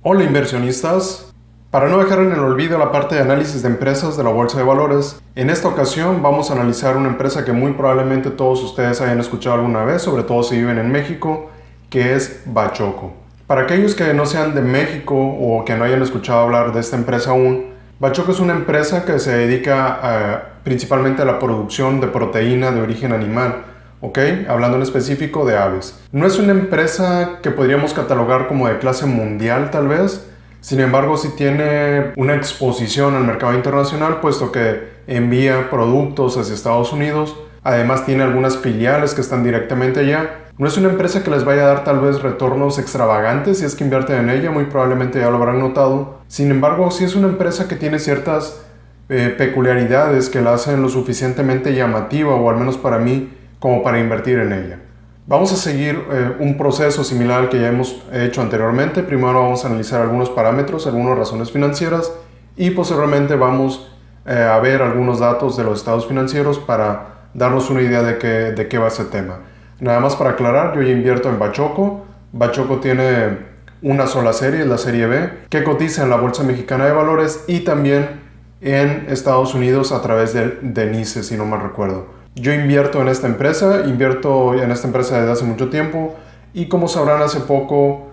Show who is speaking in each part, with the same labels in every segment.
Speaker 1: Hola inversionistas. Para no dejar en el olvido la parte de análisis de empresas de la Bolsa de Valores, en esta ocasión vamos a analizar una empresa que muy probablemente todos ustedes hayan escuchado alguna vez, sobre todo si viven en México, que es Bachoco. Para aquellos que no sean de México o que no hayan escuchado hablar de esta empresa aún, Bachoco es una empresa que se dedica principalmente a la producción de proteína de origen animal, ¿ok? Hablando en específico de aves. No es una empresa que podríamos catalogar como de clase mundial tal vez, sin embargo sí tiene una exposición al mercado internacional, puesto que envía productos hacia Estados Unidos. Además tiene algunas filiales que están directamente allá. No es una empresa que les vaya a dar tal vez retornos extravagantes si es que invierten en ella, muy probablemente ya lo habrán notado. Sin embargo, sí es una empresa que tiene ciertas peculiaridades que la hacen lo suficientemente llamativa, o al menos para mí, como para invertir en ella. Vamos a seguir un proceso similar al que ya hemos hecho anteriormente. Primero vamos a analizar algunos parámetros, algunas razones financieras y posteriormente vamos a ver algunos datos de los estados financieros para darnos una idea de qué va ese tema. Nada más para aclarar, yo ya invierto en Bachoco. Bachoco tiene una sola serie, la serie B, que cotiza en la Bolsa Mexicana de Valores y también en Estados Unidos a través de NYSE, si no mal recuerdo. Yo invierto en esta empresa desde hace mucho tiempo y como sabrán hace poco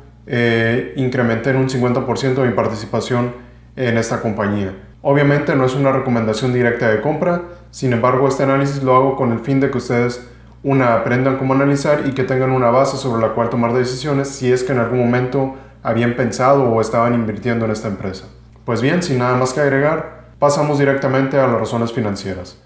Speaker 1: incrementé en un 50% mi participación en esta compañía. Obviamente no es una recomendación directa de compra, sin embargo este análisis lo hago con el fin de que ustedes aprendan cómo analizar y que tengan una base sobre la cual tomar decisiones si es que en algún momento habían pensado o estaban invirtiendo en esta empresa. Pues bien, sin nada más que agregar, pasamos directamente a las razones financieras.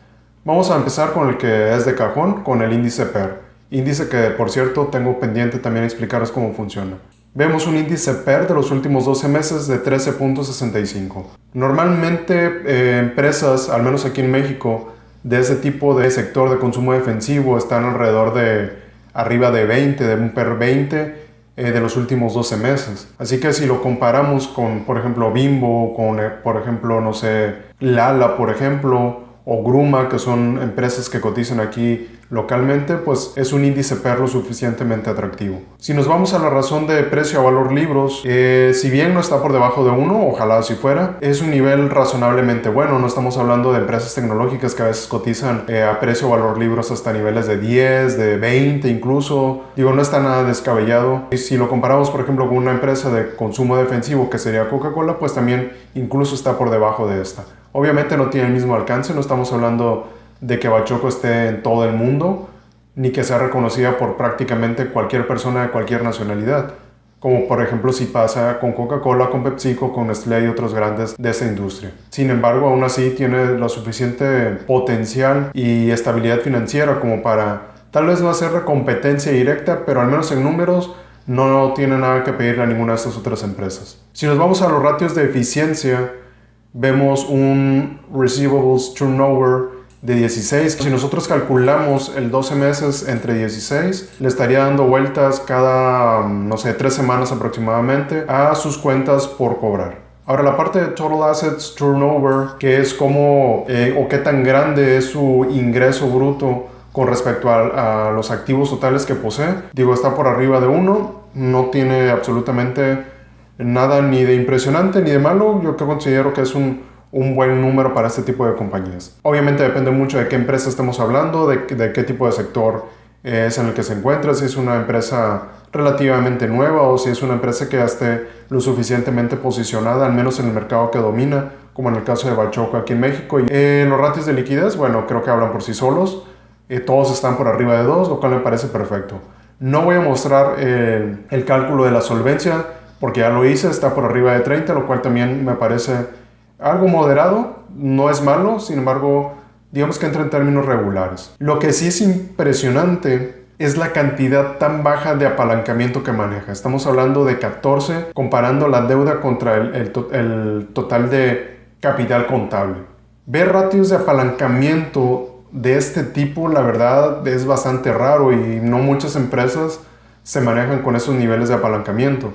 Speaker 1: Vamos a empezar con el que es de cajón, con el índice PER. Índice que, por cierto, tengo pendiente también explicaros cómo funciona. Vemos un índice PER de los últimos 12 meses de 13.65. Normalmente empresas, al menos aquí en México, de ese tipo de sector de consumo defensivo están alrededor de arriba de 20, de un PER 20 de los últimos 12 meses. Así que si lo comparamos con, por ejemplo, Bimbo, con, por ejemplo, no sé, Lala, por ejemplo, o Gruma, que son empresas que cotizan aquí localmente, pues es un índice PER lo suficientemente atractivo. Si nos vamos a la razón de precio a valor libros, si bien no está por debajo de 1, ojalá así fuera, es un nivel razonablemente bueno. No estamos hablando de empresas tecnológicas que a veces cotizan a precio a valor libros hasta niveles de 10, de 20 incluso. Digo, no está nada descabellado. Y si lo comparamos, por ejemplo, con una empresa de consumo defensivo que sería Coca-Cola, pues también incluso está por debajo de esta. Obviamente no tiene el mismo alcance, no estamos hablando de que Bachoco esté en todo el mundo, ni que sea reconocida por prácticamente cualquier persona de cualquier nacionalidad, como por ejemplo si pasa con Coca-Cola, con PepsiCo, con Nestlé y otros grandes de esa industria. Sin embargo, aún así tiene lo suficiente potencial y estabilidad financiera como para tal vez no hacerle competencia directa, pero al menos en números no tiene nada que pedirle a ninguna de estas otras empresas. Si nos vamos a los ratios de eficiencia, vemos un receivables turnover de 16. Si nosotros calculamos el 12 meses entre 16, le estaría dando vueltas cada, no sé, 3 semanas aproximadamente a sus cuentas por cobrar. Ahora, la parte de Total Assets Turnover, que es cómo o qué tan grande es su ingreso bruto con respecto a los activos totales que posee, digo, está por arriba de 1, no tiene absolutamente nada ni de impresionante ni de malo. Yo considero que es un buen número para este tipo de compañías. Obviamente depende mucho de qué empresa estemos hablando, de qué tipo de sector es en el que se encuentra, si es una empresa relativamente nueva o si es una empresa que ya esté lo suficientemente posicionada, al menos en el mercado que domina, como en el caso de Bachoco aquí en México. Y los ratios de liquidez, bueno, creo que hablan por sí solos. Todos están por arriba de 2, lo cual me parece perfecto. No voy a mostrar el cálculo de la solvencia, porque ya lo hice, está por arriba de 30, lo cual también me parece algo moderado, no es malo, sin embargo, digamos que entra en términos regulares. Lo que sí es impresionante es la cantidad tan baja de apalancamiento que maneja. Estamos hablando de 14, comparando la deuda contra el total de capital contable. Ver ratios de apalancamiento de este tipo, la verdad, es bastante raro y no muchas empresas se manejan con esos niveles de apalancamiento.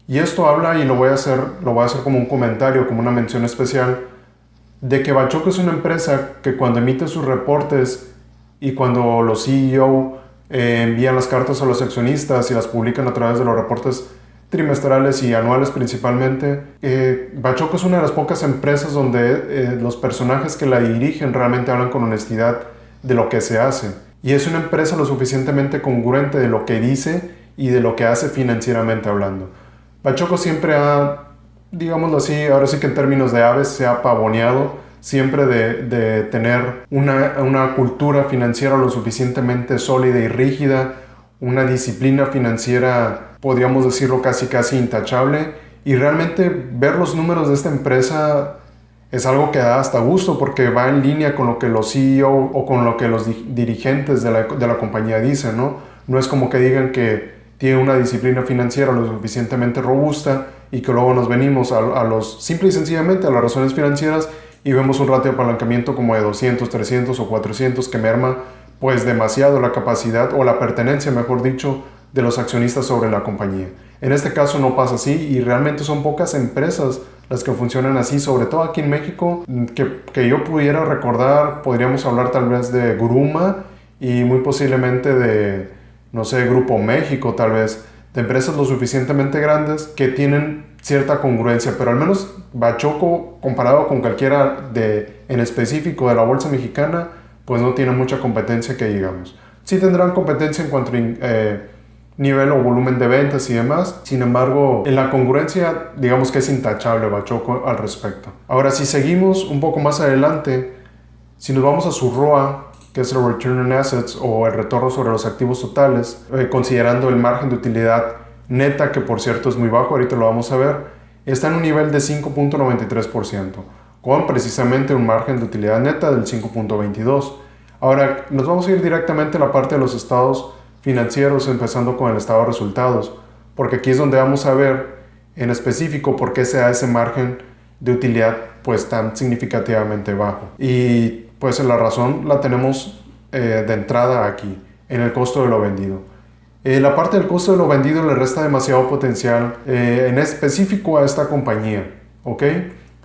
Speaker 1: Y esto habla, y lo voy a hacer como un comentario, como una mención especial, de que Bachoco es una empresa que cuando emite sus reportes y cuando los CEO envían las cartas a los accionistas y las publican a través de los reportes trimestrales y anuales principalmente. Bachoco es una de las pocas empresas donde los personajes que la dirigen realmente hablan con honestidad de lo que se hace. Y es una empresa lo suficientemente congruente de lo que dice y de lo que hace financieramente hablando. Bachoco siempre ha, digámoslo así, ahora sí que en términos de aves, se ha pavoneado siempre de tener una cultura financiera lo suficientemente sólida y rígida, una disciplina financiera, podríamos decirlo, casi intachable. Y realmente ver los números de esta empresa es algo que da hasta gusto porque va en línea con lo que los CEO o con lo que los dirigentes de la compañía dicen, ¿no? No es como que digan que tiene una disciplina financiera lo suficientemente robusta y que luego nos venimos a los, simple y sencillamente, a las razones financieras y vemos un ratio de apalancamiento como de 200, 300 o 400 que merma pues demasiado la capacidad o la pertenencia, mejor dicho, de los accionistas sobre la compañía. En este caso no pasa así y realmente son pocas empresas las que funcionan así, sobre todo aquí en México, que yo pudiera recordar. Podríamos hablar tal vez de Gruma y muy posiblemente de, no sé, Grupo México tal vez, de empresas lo suficientemente grandes que tienen cierta congruencia, pero al menos Bachoco, comparado con cualquiera en específico de la bolsa mexicana, pues no tiene mucha competencia que digamos. Sí tendrán competencia en cuanto a nivel o volumen de ventas y demás. Sin embargo, en la congruencia, digamos que es intachable Bachoco al respecto. Ahora, si seguimos un poco más adelante, si nos vamos a su ROA, que es el Return on Assets o el retorno sobre los activos totales, considerando el margen de utilidad neta, que por cierto es muy bajo, ahorita lo vamos a ver, está en un nivel de 5.93%, con precisamente un margen de utilidad neta del 5.22%. Ahora, nos vamos a ir directamente a la parte de los estados financieros, empezando con el estado de resultados, porque aquí es donde vamos a ver en específico por qué se da ese margen de utilidad pues tan significativamente bajo. Y pues la razón la tenemos de entrada aquí, en el costo de lo vendido. La parte del costo de lo vendido le resta demasiado potencial, en específico a esta compañía, ¿ok?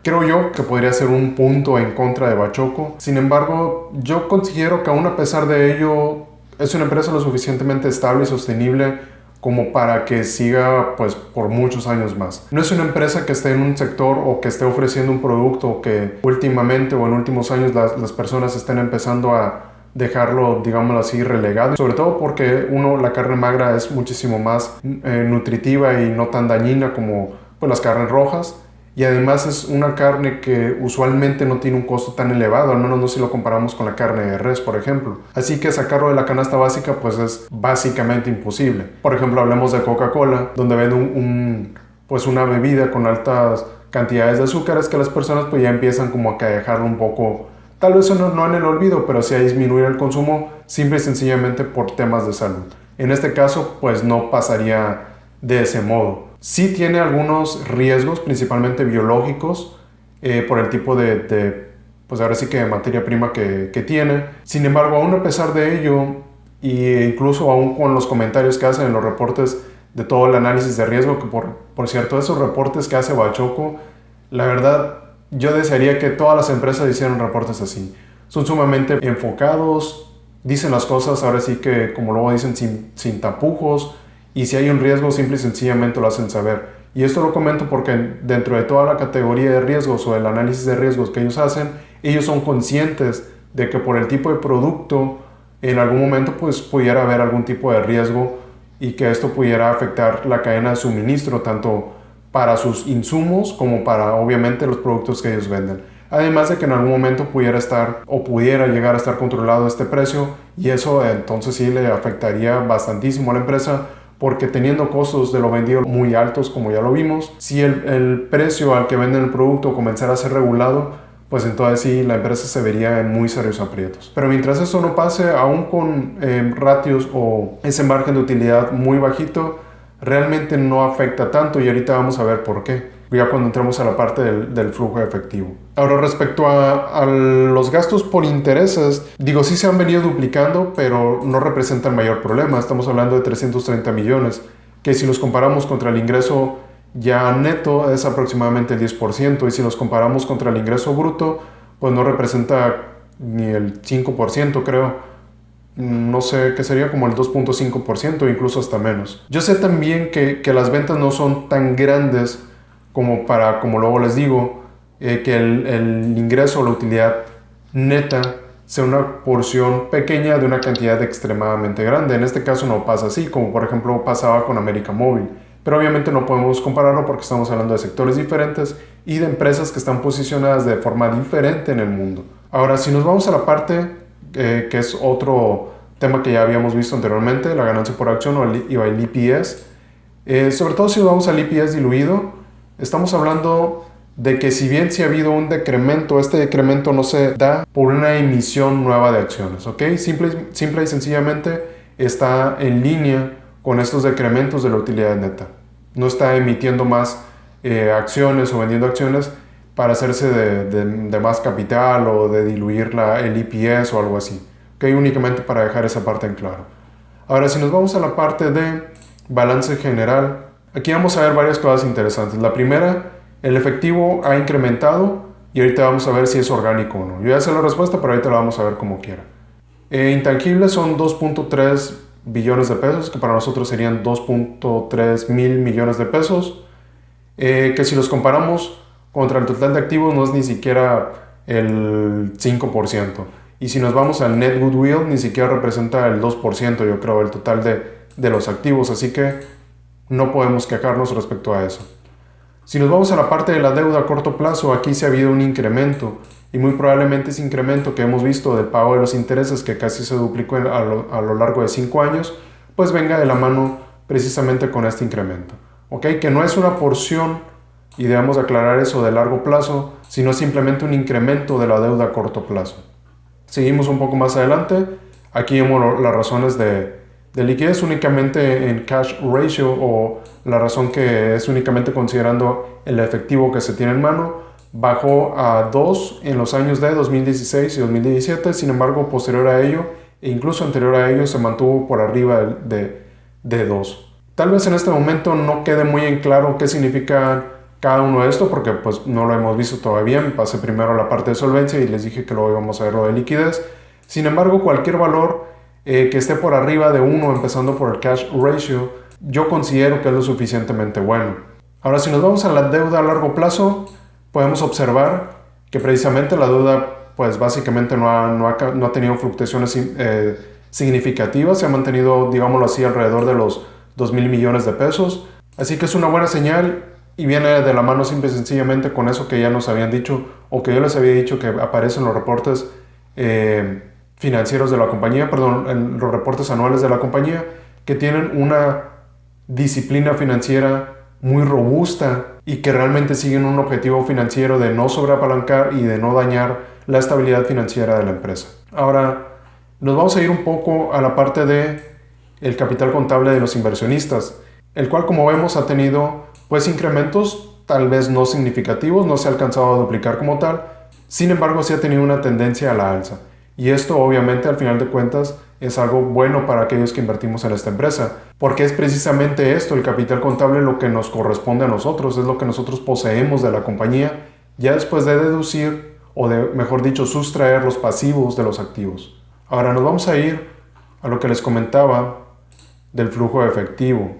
Speaker 1: Creo yo que podría ser un punto en contra de Bachoco. Sin embargo, yo considero que aún a pesar de ello, es una empresa lo suficientemente estable y sostenible como para que siga pues por muchos años más. No es una empresa que esté en un sector o que esté ofreciendo un producto que últimamente o en últimos años las personas estén empezando a dejarlo, digámoslo así, relegado. Sobre todo porque la carne magra es muchísimo más nutritiva y no tan dañina como pues, las carnes rojas. Y además es una carne que usualmente no tiene un costo tan elevado, al menos no si lo comparamos con la carne de res, por ejemplo. Así que sacarlo de la canasta básica pues es básicamente imposible. Por ejemplo, hablemos de Coca-Cola, donde venden pues una bebida con altas cantidades de azúcares que las personas pues ya empiezan como a dejarlo un poco, tal vez no en el olvido, pero sí a disminuir el consumo simple y sencillamente por temas de salud. En este caso pues no pasaría de ese modo. Sí tiene algunos riesgos, principalmente biológicos, por el tipo pues ahora sí que de materia prima que tiene. Sin embargo, aún a pesar de ello, e incluso aún con los comentarios que hacen en los reportes de todo el análisis de riesgo, que por cierto, esos reportes que hace Bachoco, la verdad, yo desearía que todas las empresas hicieran reportes así. Son sumamente enfocados, dicen las cosas, ahora sí que, como luego dicen, sin tapujos. Y si hay un riesgo, simple y sencillamente lo hacen saber. Y esto lo comento porque dentro de toda la categoría de riesgos o el análisis de riesgos que ellos hacen, ellos son conscientes de que por el tipo de producto, en algún momento pues pudiera haber algún tipo de riesgo y que esto pudiera afectar la cadena de suministro, tanto para sus insumos como para obviamente los productos que ellos venden. Además de que en algún momento pudiera llegar a estar controlado este precio, y eso entonces sí le afectaría bastantísimo a la empresa, porque teniendo costos de lo vendido muy altos, como ya lo vimos, si el precio al que venden el producto comenzara a ser regulado, pues entonces sí la empresa se vería en muy serios aprietos. Pero mientras eso no pase, aún con ratios o ese margen de utilidad muy bajito, realmente no afecta tanto, y ahorita vamos a ver por qué, ya cuando entremos a la parte del flujo de efectivo. Ahora, respecto a los gastos por intereses, sí se han venido duplicando, pero no representan mayor problema. Estamos hablando de 330 millones, que si los comparamos contra el ingreso ya neto es aproximadamente el 10%, y si los comparamos contra el ingreso bruto, pues no representa ni el 5%, creo. no sé, que sería como el 2.5%, incluso hasta menos. Yo sé también que las ventas no son tan grandes como luego les digo, que el ingreso o la utilidad neta sea una porción pequeña de una cantidad extremadamente grande. En este caso no pasa así, como por ejemplo pasaba con América Móvil. Pero obviamente no podemos compararlo porque estamos hablando de sectores diferentes y de empresas que están posicionadas de forma diferente en el mundo. Ahora, si nos vamos a la parte que es otro tema que ya habíamos visto anteriormente, la ganancia por acción o el EPS, sobre todo si nos vamos al EPS diluido, estamos hablando de que si bien sí ha habido un decremento, este decremento no se da por una emisión nueva de acciones, ¿ok? Simple y sencillamente está en línea con estos decrementos de la utilidad neta. No está emitiendo más acciones o vendiendo acciones para hacerse de más capital o de diluir el EPS o algo así, ¿ok? Únicamente para dejar esa parte en claro. Ahora, si nos vamos a la parte de balance general, aquí vamos a ver varias cosas interesantes. La primera, el efectivo ha incrementado y ahorita vamos a ver si es orgánico o no. Yo ya sé la respuesta, pero ahorita la vamos a ver como quiera. Intangibles son 2.3 billones de pesos, que para nosotros serían 2.3 mil millones de pesos, que si los comparamos contra el total de activos no es ni siquiera el 5%. Y si nos vamos al net goodwill, ni siquiera representa el 2%, yo creo, el total de los activos. Así que no podemos quejarnos respecto a eso. Si nos vamos a la parte de la deuda a corto plazo, aquí sí ha habido un incremento. Y muy probablemente ese incremento que hemos visto del pago de los intereses, que casi se duplicó a lo largo de 5 años, pues venga de la mano precisamente con este incremento. ¿Ok? Que no es una porción, y debemos aclarar eso, de largo plazo, sino simplemente un incremento de la deuda a corto plazo. Seguimos un poco más adelante. Aquí vemos las razones de liquidez únicamente en cash ratio, o la razón que es únicamente considerando el efectivo que se tiene en mano. Bajó a 2 en los años de 2016 y 2017, sin embargo posterior a ello e incluso anterior a ello se mantuvo por arriba de 2. Tal vez en este momento no quede muy en claro qué significa cada uno de esto porque pues no lo hemos visto todavía. Me pasé primero a la parte de solvencia y les dije que luego íbamos a ver lo de liquidez. Sin embargo, cualquier valor que esté por arriba de 1, empezando por el cash ratio, yo considero que es lo suficientemente bueno. Ahora, si nos vamos a la deuda a largo plazo, podemos observar que precisamente la deuda pues básicamente no ha tenido fluctuaciones significativas, se ha mantenido, digámoslo así, alrededor de los 2,000 millones de pesos. Así que es una buena señal y viene de la mano simple y sencillamente con eso que ya nos habían dicho o que yo les había dicho que aparece en los reportes financieros de la compañía, en los reportes anuales de la compañía, que tienen una disciplina financiera muy robusta y que realmente siguen un objetivo financiero de no sobreapalancar y de no dañar la estabilidad financiera de la empresa. Ahora, nos vamos a ir un poco a la parte de el capital contable de los inversionistas, el cual, como vemos, ha tenido pues incrementos tal vez no significativos, no se ha alcanzado a duplicar como tal, sin embargo sí ha tenido una tendencia a la alza. Y esto obviamente al final de cuentas es algo bueno para aquellos que invertimos en esta empresa, porque es precisamente esto, el capital contable, lo que nos corresponde a nosotros, es lo que nosotros poseemos de la compañía, ya después de deducir, o de, mejor dicho, sustraer los pasivos de los activos. Ahora nos vamos a ir a lo que les comentaba del flujo de efectivo.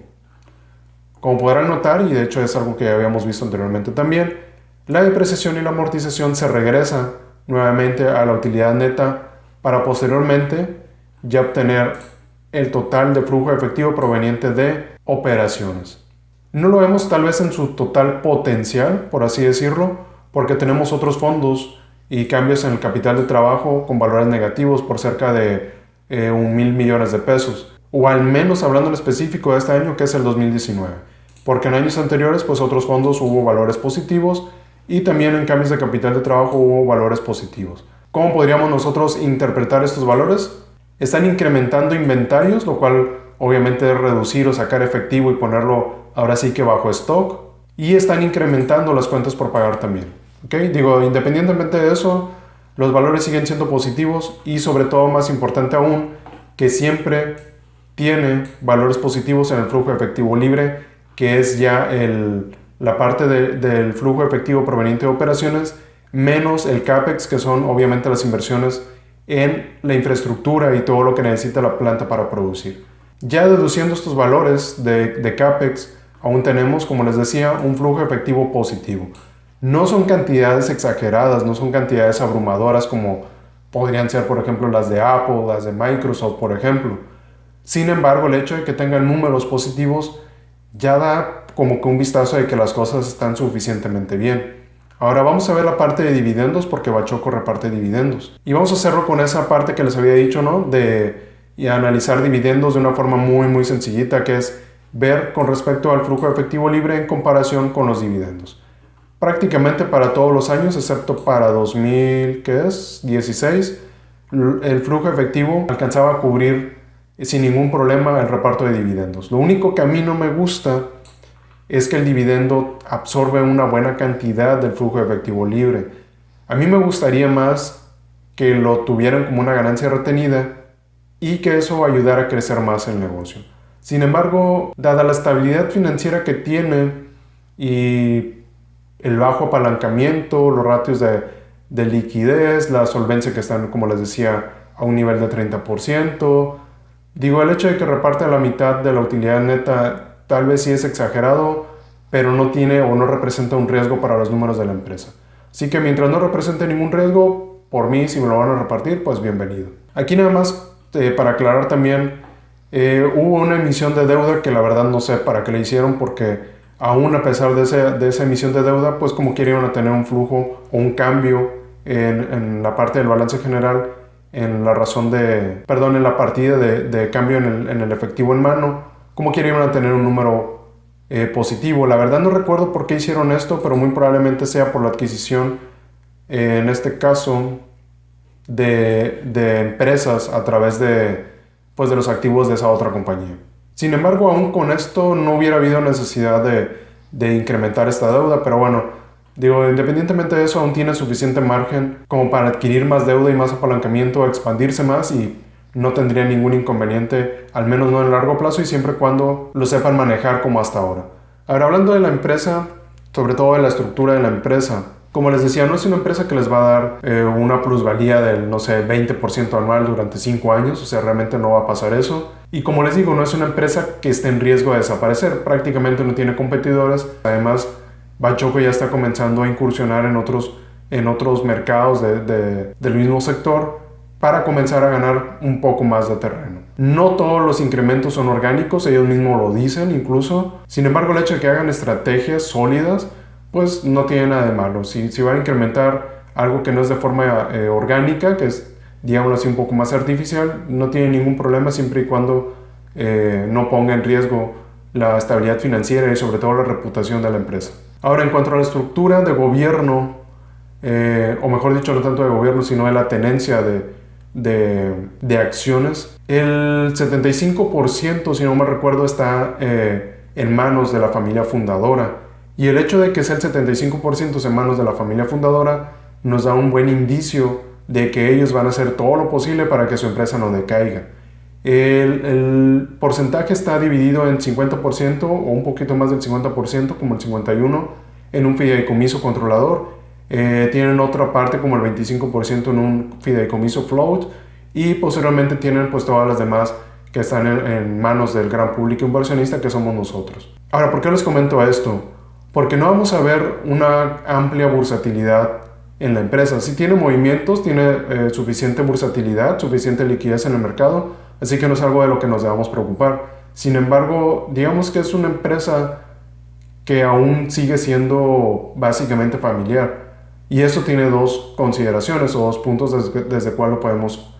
Speaker 1: Como podrán notar, y de hecho es algo que ya habíamos visto anteriormente también, la depreciación y la amortización se regresa nuevamente a la utilidad neta para posteriormente ya obtener el total de flujo efectivo proveniente de operaciones. No lo vemos tal vez en su total potencial, por así decirlo, porque tenemos otros fondos y cambios en el capital de trabajo con valores negativos por cerca de 1,000 millones de pesos, o al menos hablando en específico de este año, que es el 2019, porque en años anteriores pues otros fondos hubo valores positivos y también en cambios de capital de trabajo hubo valores positivos. ¿Cómo podríamos nosotros interpretar estos valores? Están incrementando inventarios, lo cual obviamente es reducir o sacar efectivo y ponerlo ahora sí que bajo stock, y están incrementando las cuentas por pagar también. ¿Okay? Digo, independientemente de eso, los valores siguen siendo positivos y sobre todo, más importante aún, que siempre tiene valores positivos en el flujo efectivo libre, que es ya la parte del flujo efectivo proveniente de operaciones, menos el CAPEX, que son obviamente las inversiones en la infraestructura y todo lo que necesita la planta para producir. Ya deduciendo estos valores de CAPEX, aún tenemos, como les decía, un flujo efectivo positivo. No son cantidades exageradas, no son cantidades abrumadoras como podrían ser, por ejemplo, las de Apple, las de Microsoft, por ejemplo. Sin embargo, el hecho de que tengan números positivos ya da como que un vistazo de que las cosas están suficientemente bien. Ahora vamos a ver la parte de dividendos porque Bachoco reparte dividendos. Y vamos a hacerlo con esa parte que les había dicho, ¿no? Y analizar dividendos de una forma muy sencillita, que es ver con respecto al flujo de efectivo libre en comparación con los dividendos. Prácticamente para todos los años, excepto para 2016, el flujo efectivo alcanzaba a cubrir sin ningún problema el reparto de dividendos. Lo único que a mí no me gusta es que el dividendo absorbe una buena cantidad del flujo de efectivo libre. A mí me gustaría más que lo tuvieran como una ganancia retenida y que eso ayudara a crecer más el negocio. Sin embargo, dada la estabilidad financiera que tiene y el bajo apalancamiento, los ratios de liquidez, la solvencia que están, como les decía, a un nivel de 30%, digo, el hecho de que reparte la mitad de la utilidad neta tal vez sí es exagerado, pero no tiene o no representa un riesgo para los números de la empresa. Así que mientras no represente ningún riesgo, por mí, si me lo van a repartir, pues bienvenido. Aquí nada más para aclarar también, hubo una emisión de deuda que la verdad no sé para qué le hicieron, porque aún a pesar de esa emisión de deuda, pues como quieren a tener un flujo o un cambio en la parte del balance general, en la en la partida de cambio en el efectivo en mano, como quieren a tener un número positivo. La verdad no recuerdo por qué hicieron esto, pero muy probablemente sea por la adquisición, en este caso, de empresas a través de los activos de esa otra compañía. Sin embargo, aún con esto no hubiera habido necesidad de incrementar esta deuda, pero bueno, digo, independientemente de eso, aún tiene suficiente margen como para adquirir más deuda y más apalancamiento, expandirse más, y no tendría ningún inconveniente, al menos no en largo plazo, y siempre y cuando lo sepan manejar como hasta ahora. Ahora, hablando de la empresa, sobre todo de la estructura de la empresa, como les decía, no es una empresa que les va a dar una plusvalía del, no sé, 20% anual durante 5 años, o sea, realmente no va a pasar eso. Y como les digo, no es una empresa que esté en riesgo de desaparecer, prácticamente no tiene competidores. Además, Bachoco ya está comenzando a incursionar en otros mercados del mismo sector para comenzar a ganar un poco más de terreno. No todos los incrementos son orgánicos, ellos mismos lo dicen incluso. Sin embargo, el hecho de que hagan estrategias sólidas, pues no tiene nada de malo. Si van a incrementar algo que no es de forma orgánica, que es, digámoslo así, un poco más artificial, no tiene ningún problema siempre y cuando no ponga en riesgo la estabilidad financiera y sobre todo la reputación de la empresa. Ahora, en cuanto a la estructura de gobierno, o mejor dicho, no tanto de gobierno, sino de la tenencia de acciones, el 75%, si no me recuerdo, está en manos de la familia fundadora. Y el hecho de que sea el 75% en manos de la familia fundadora nos da un buen indicio de que ellos van a hacer todo lo posible para que su empresa no decaiga. El porcentaje está dividido en 50% o un poquito más del 50%, como el 51%, en un fideicomiso controlador. Tienen otra parte como el 25% en un fideicomiso float, y posteriormente tienen pues todas las demás que están en manos del gran público inversionista, que somos nosotros. Ahora, ¿por qué les comento esto? Porque no vamos a ver una amplia bursatilidad en la empresa. Si tiene movimientos, tiene suficiente bursatilidad, suficiente liquidez en el mercado, así que no es algo de lo que nos debamos preocupar. Sin embargo, digamos que es una empresa que aún sigue siendo básicamente familiar. Y eso tiene dos consideraciones o dos puntos desde cuál lo podemos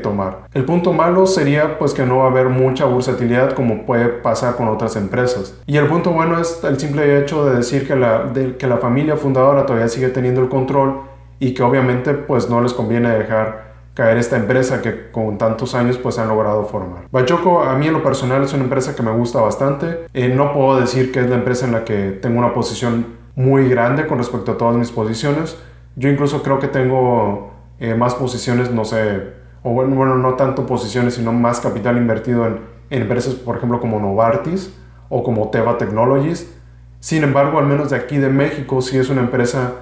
Speaker 1: tomar. El punto malo sería pues que no va a haber mucha bursatilidad como puede pasar con otras empresas. Y el punto bueno es el simple hecho de decir que la familia fundadora todavía sigue teniendo el control y que obviamente pues no les conviene dejar caer esta empresa que con tantos años pues han logrado formar. Bachoco, a mí en lo personal, es una empresa que me gusta bastante. No puedo decir que es la empresa en la que tengo una posición muy grande con respecto a todas mis posiciones. Yo incluso creo que tengo más posiciones, no sé, o bueno, no tanto posiciones, sino más capital invertido en empresas, por ejemplo, como Novartis o como Teva Technologies. Sin embargo, al menos de aquí de México, sí es una empresa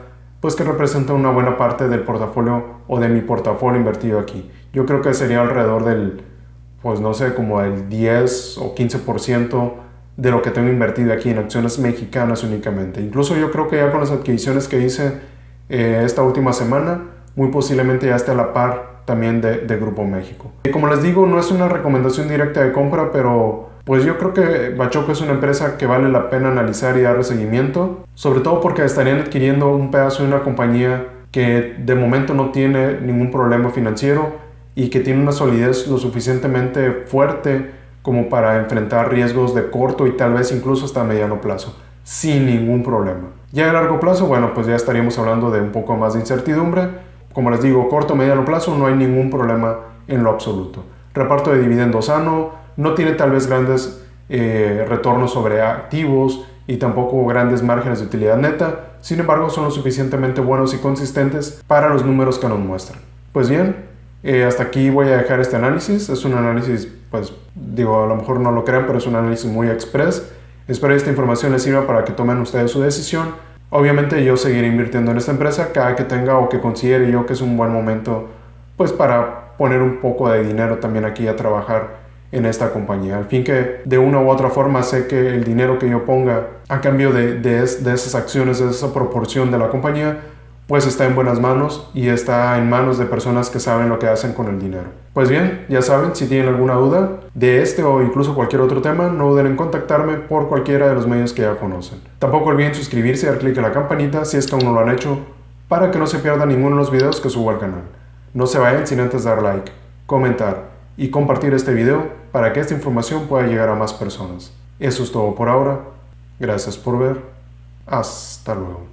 Speaker 1: pues que representa una buena parte del portafolio o de mi portafolio invertido aquí. yo creo que sería alrededor del, pues no sé, como el 10 o 15% de lo que tengo invertido aquí en acciones mexicanas únicamente. Incluso yo creo que ya con las adquisiciones que hice esta última semana, muy posiblemente ya esté a la par también de Grupo México. Y como les digo, no es una recomendación directa de compra, pero pues yo creo que Bachoco es una empresa que vale la pena analizar y darle seguimiento, sobre todo porque estarían adquiriendo un pedazo de una compañía que de momento no tiene ningún problema financiero y que tiene una solidez lo suficientemente fuerte como para enfrentar riesgos de corto y tal vez incluso hasta mediano plazo, sin ningún problema. Ya a largo plazo, bueno, pues ya estaríamos hablando de un poco más de incertidumbre. Como les digo, corto o mediano plazo no hay ningún problema en lo absoluto. Reparto de dividendos sano, no tiene tal vez grandes retornos sobre activos y tampoco grandes márgenes de utilidad neta, sin embargo son lo suficientemente buenos y consistentes para los números que nos muestran. Pues bien, hasta aquí voy a dejar este análisis. Es un análisis, pues digo, a lo mejor no lo crean, pero es un análisis muy express. Espero que esta información les sirva para que tomen ustedes su decisión. Obviamente yo seguiré invirtiendo en esta empresa cada que tenga o que considere yo que es un buen momento, pues para poner un poco de dinero también aquí a trabajar en esta compañía. Al fin que de una u otra forma sé que el dinero que yo ponga a cambio de esas acciones, de esa proporción de la compañía, pues está en buenas manos y está en manos de personas que saben lo que hacen con el dinero. Pues bien, ya saben, si tienen alguna duda de este o incluso cualquier otro tema, no duden en contactarme por cualquiera de los medios que ya conocen. Tampoco olviden suscribirse y dar clic en la campanita si es que aún no lo han hecho, para que no se pierdan ninguno de los videos que subo al canal. No se vayan sin antes dar like, comentar y compartir este video para que esta información pueda llegar a más personas. Eso es todo por ahora. Gracias por ver. Hasta luego.